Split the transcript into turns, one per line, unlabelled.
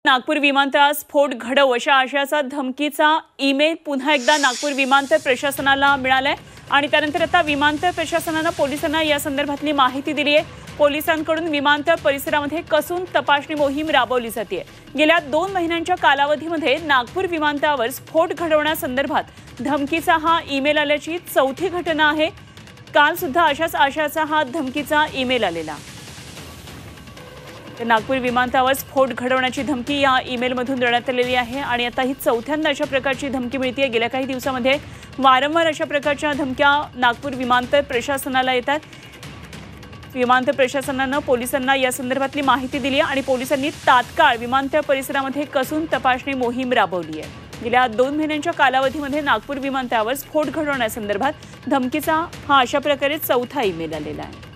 नागपूर विमानतळात स्फोट घडव अशा आशयाचा धमकीचा ईमेल पुन्हा एकदा नागपूर विमानतळ प्रशासनाला मिळालाय आणि त्यानंतर आता विमानतळ प्रशासनाने पोलिसांना या संदर्भातली माहिती दिली आहे। पोलिसांकडून विमानतळ परिसरामध्ये कसून तपासणी मोहीम राबवली जाते। गेल्या 2 महिन्यांच्या कालावधीमध्ये नागपूर विमानतळावर स्फोट घडवण्यासंदर्भात धमकीचा हा ईमेल आल्याची चौथी घटना आहे। काल सुद्धा अशाच आशयाचा हा धमकीचा ईमेल आलेला। नागपूर विमानतळावर स्फोट घडवण्याची धमकी या ईमेलमधून देण्यात आलेली आहे आणि आता ही चौथ्यांदा अशा प्रकारची धमकी मिळते। गेल्या काही दिवसांमध्ये वारंवार अशा प्रकारच्या धमक्या नागपूर विमानतळ प्रशासनाला येतात। विमानतळ प्रशासनाने पोलिसांना या संदर्भातली माहिती दिली आणि पोलिसांनी तात्काळ विमानतळ परिसरामध्ये कसून तपासणी मोहीम राबवली आहे। गेल्या 2 महिन्यांच्या कालावधीमध्ये नागपूर विमानतळावर स्फोट घडवण्यासंदर्भात धमकीचा हा अशा प्रकारे चौथा ईमेल आलेला आहे।